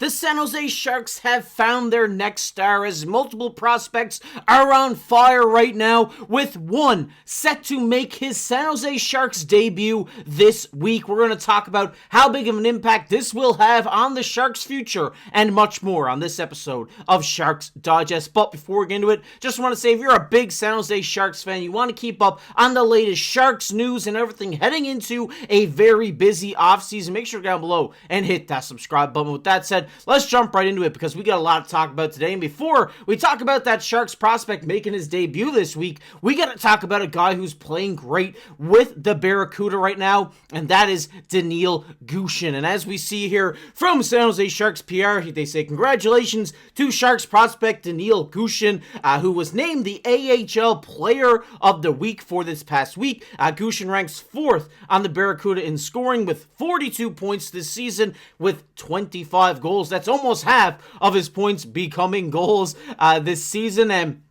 The San Jose Sharks have found their next star as multiple prospects are on fire right now, with one set to make his San Jose Sharks debut this week. We're going to talk about how big of an impact this will have on the Sharks' future and much more on this episode of Sharks Digest. But before we get into it, just want to say if you're a big San Jose Sharks fan, you want to keep up on the latest Sharks news and everything heading into a very busy offseason, make sure to go down below and hit that subscribe button. With that said, let's jump right into it because we got a lot to talk about today. And before we talk about that Sharks prospect making his debut this week, we got to talk about a guy who's playing great with the Barracuda right now, and that is Danil Gushcin. And as we see here from San Jose Sharks PR, they say congratulations to Sharks prospect Danil Gushcin, who was named the AHL Player of the Week for this past week. Gushcin ranks 4th on the Barracuda in scoring with 42 points this season with 25 goals. That's almost half of his points becoming goals this season. And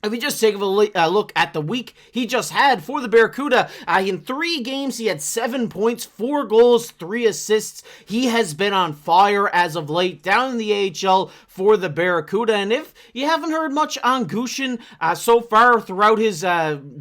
if we just take a look at the week he just had for the Barracuda, in 3 games he had 7 points, 4 goals, 3 assists. He has been on fire as of late down in the AHL for the Barracuda. And if you haven't heard much on Gushcin so far throughout his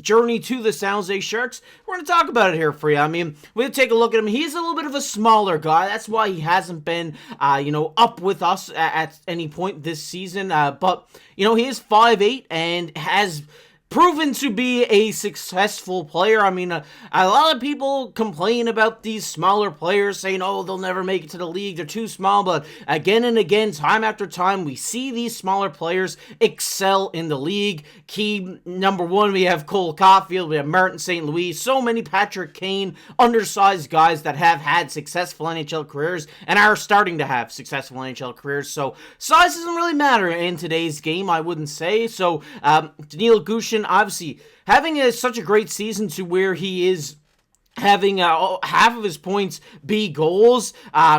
journey to the San Jose Sharks, we're going to talk about it here for you. I mean, we'll take a look at him. He's a little bit of a smaller guy. That's why he hasn't been, up with us at any point this season. But, he is 5'8" and has proven to be a successful player. I mean, a lot of people complain about these smaller players, saying, oh, they'll never make it to the league, they're too small, but again and again, time after time, we see these smaller players excel in the league. Key number one, we have Cole Caulfield, we have Martin St. Louis, so many Patrick Kane, undersized guys that have had successful NHL careers and are starting to have successful NHL careers, so size doesn't really matter in today's game, I wouldn't say. So, Danil Gushcin, obviously having such a great season to where he is having half of his points be goals,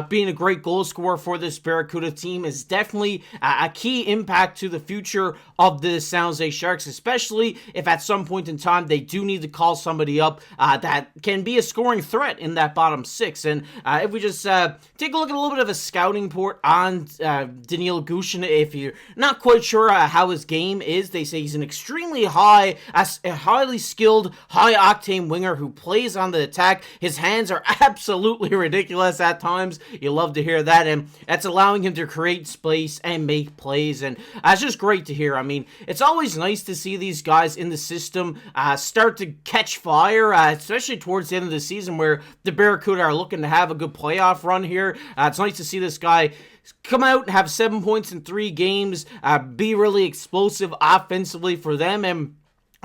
being a great goal scorer for this Barracuda team is definitely a key impact to the future of the San Jose Sharks, especially if at some point in time they do need to call somebody up that can be a scoring threat in that bottom 6. And if we just take a look at a little bit of a scouting report on Danil Gushcin, if you're not quite sure how his game is, they say he's an extremely highly skilled, high-octane winger who plays on the attack. His hands are absolutely ridiculous at times. You love to hear that, and that's allowing him to create space and make plays, and it's just great to hear. I mean, it's always nice to see these guys in the system start to catch fire, especially towards the end of the season where the Barracuda are looking to have a good playoff run here. It's nice to see this guy come out and have 7 points in 3 games, be really explosive offensively for them, and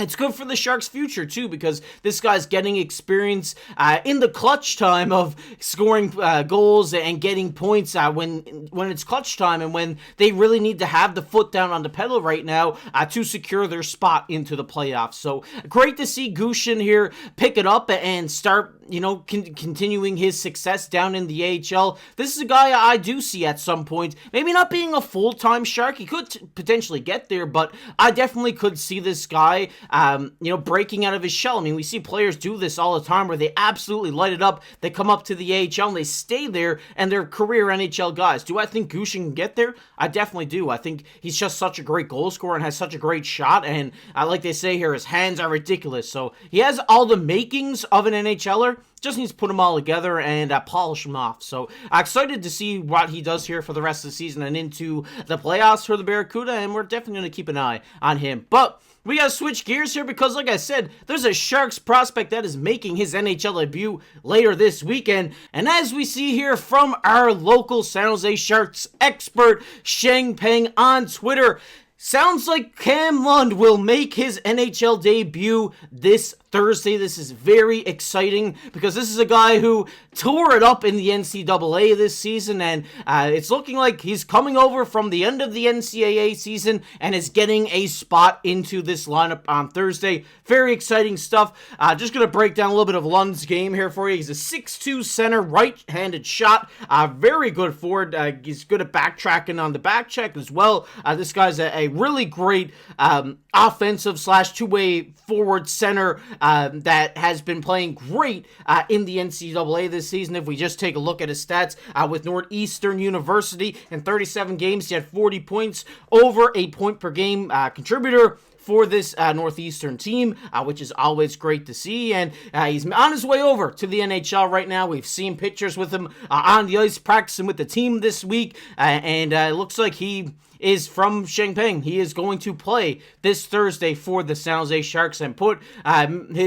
it's good for the Sharks' future, too, because this guy's getting experience in the clutch time of scoring goals and getting points when it's clutch time and when they really need to have the foot down on the pedal right now to secure their spot into the playoffs. So, great to see Gushcin here pick it up and start continuing his success down in the AHL. This is a guy I do see at some point, maybe not being a full-time Shark. He could potentially get there, but I definitely could see this guy, breaking out of his shell. I mean, we see players do this all the time where they absolutely light it up. They come up to the AHL and they stay there and they're career NHL guys. Do I think Gushcin can get there? I definitely do. I think he's just such a great goal scorer and has such a great shot, and like they say here, his hands are ridiculous. So he has all the makings of an NHLer. Just needs to put them all together and polish them off. So I'm excited to see what he does here for the rest of the season and into the playoffs for the Barracuda, and we're definitely going to keep an eye on him. But we got to switch gears here because, like I said, there's a Sharks prospect that is making his NHL debut later this weekend. And as we see here from our local San Jose Sharks expert, Sheng Peng on Twitter, sounds like Cam Lund will make his NHL debut this Thursday. This is very exciting because this is a guy who tore it up in the NCAA this season, and it's looking like he's coming over from the end of the NCAA season and is getting a spot into this lineup on Thursday. Very exciting stuff. Just going to break down a little bit of Lund's game here for you. He's a 6'2 center, right-handed shot. Very good forward. He's good at backtracking on the back check as well. This guy's a really great offensive / two-way forward center that has been playing great in the NCAA this season. If we just take a look at his stats with Northeastern University, in 37 games, he had 40 points, over a point per game contributor for this Northeastern team, which is always great to see, and he's on his way over to the NHL right now. We've seen pictures with him on the ice practicing with the team this week, and it looks like he is from Shangping. He is going to play this Thursday for the San Jose Sharks and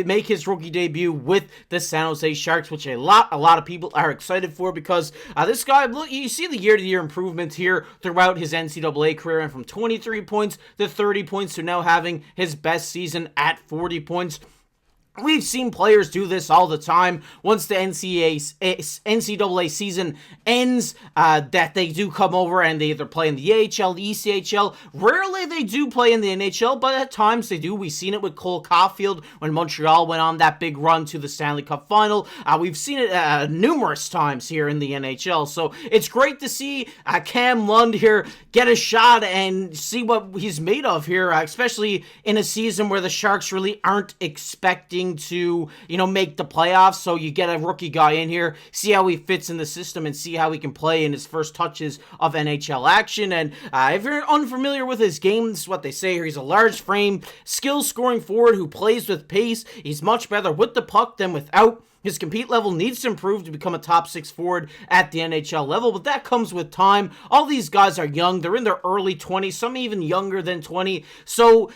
make his rookie debut with the San Jose Sharks, which a lot of people are excited for, because this guy, look, you see the year-to-year improvement here throughout his NCAA career, and from 23 points to 30 points to now having his best season at 40 points. We've seen players do this all the time. Once the NCAA season ends, that they do come over and they either play in the AHL, the ECHL. Rarely they do play in the NHL, but at times they do. We've seen it with Cole Caulfield when Montreal went on that big run to the Stanley Cup Final. We've seen it numerous times here in the NHL. So it's great to see Cam Lund here get a shot and see what he's made of here, especially in a season where the Sharks really aren't expecting to, make the playoffs. So you get a rookie guy in here, see how he fits in the system, and see how he can play in his first touches of NHL action. And if you're unfamiliar with his game, this is what they say here. He's a large frame, skill scoring forward who plays with pace. He's much better with the puck than without. His compete level needs to improve to become a top 6 forward at the NHL level, but that comes with time. All these guys are young. They're in their early 20s, some even younger than 20. So,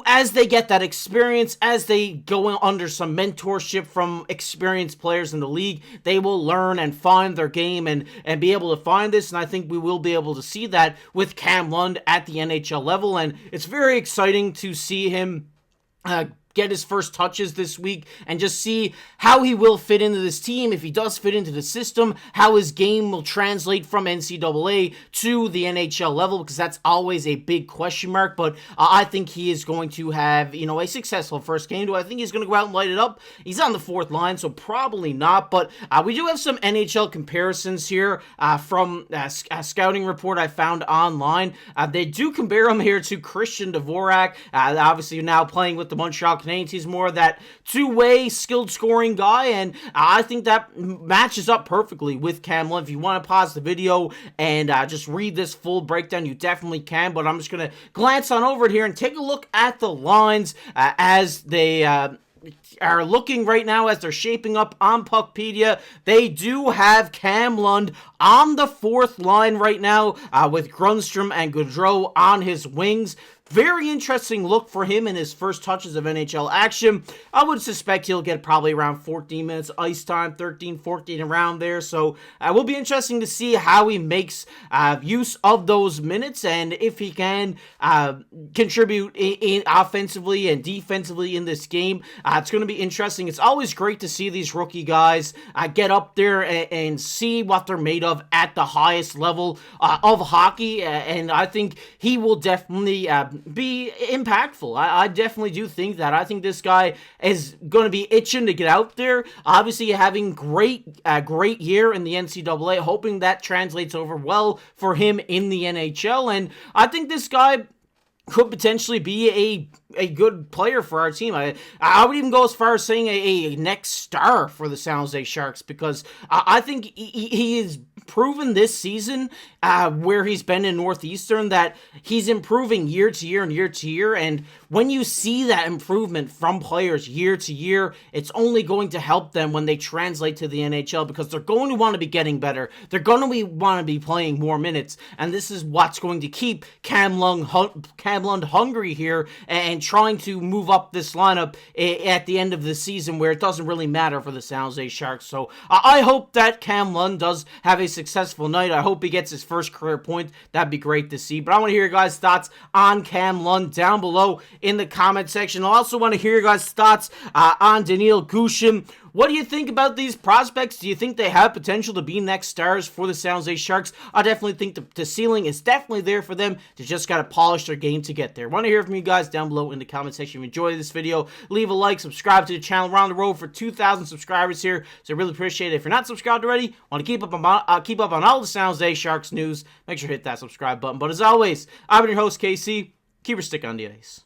as they get that experience, as they go under some mentorship from experienced players in the league, they will learn and find their game and be able to find this, and I think we will be able to see that with Cam Lund at the NHL level, and it's very exciting to see him get his first touches this week and just see how he will fit into this team, if he does fit into the system, how his game will translate from NCAA to the NHL level, because that's always a big question mark. But I think he is going to have, a successful first game. Do I think he's going to go out and light it up? He's on the fourth line, so probably not. But we do have some NHL comparisons here from a scouting report I found online. They do compare him here to Christian Dvorak, obviously now playing with the Montreal Canadiens. He's more of that two-way skilled scoring guy, and I think that matches up perfectly with Cam Lund. If you want to pause the video and just read this full breakdown, you definitely can, but I'm just going to glance on over it here and take a look at the lines as they are looking right now, as they're shaping up on Puckpedia. They do have Cam Lund on the fourth line right now with Grundstrom and Gaudreau on his wings. Very interesting look for him in his first touches of NHL action. I would suspect he'll get probably around 14 minutes ice time, 13, 14 around there. So it will be interesting to see how he makes use of those minutes and if he can contribute in offensively and defensively in this game. It's going to be interesting. It's always great to see these rookie guys get up there and see what they're made of at the highest level of hockey. And I think he will definitely be impactful. I definitely do think that. I think this guy is going to be itching to get out there. Obviously, having great year in the NCAA, hoping that translates over well for him in the NHL. And I think this guy could potentially be a good player for our team. I would even go as far as saying a next star for the San Jose Sharks, because I think he is proven this season where he's been in Northeastern that he's improving year to year and year to year. And when you see that improvement from players year to year, it's only going to help them when they translate to the NHL, because they're going to want to be getting better. They're going to want to be playing more minutes. And this is what's going to keep Cam Lund hungry here and trying to move up this lineup at the end of the season, where it doesn't really matter for the San Jose Sharks. So I hope that Cam Lund does have a successful night. I hope he gets his first career point. That'd be great to see. But I want to hear your guys' thoughts on Cam Lund down below in the comment section. I also want to hear your guys' thoughts on Danil Gushcin. What do you think about these prospects? Do you think they have potential to be next stars for the San Jose Sharks? I definitely think the ceiling is definitely there for them. They just got to polish their game to get there. Want to hear from you guys down below in the comment section. If you enjoyed this video, leave a like, subscribe to the channel. We're on the road for 2,000 subscribers here, so I really appreciate it. If you're not subscribed already, want to keep up on all the San Jose Sharks news, make sure to hit that subscribe button. But as always, I've been your host, KC. Keep your stick on the ice.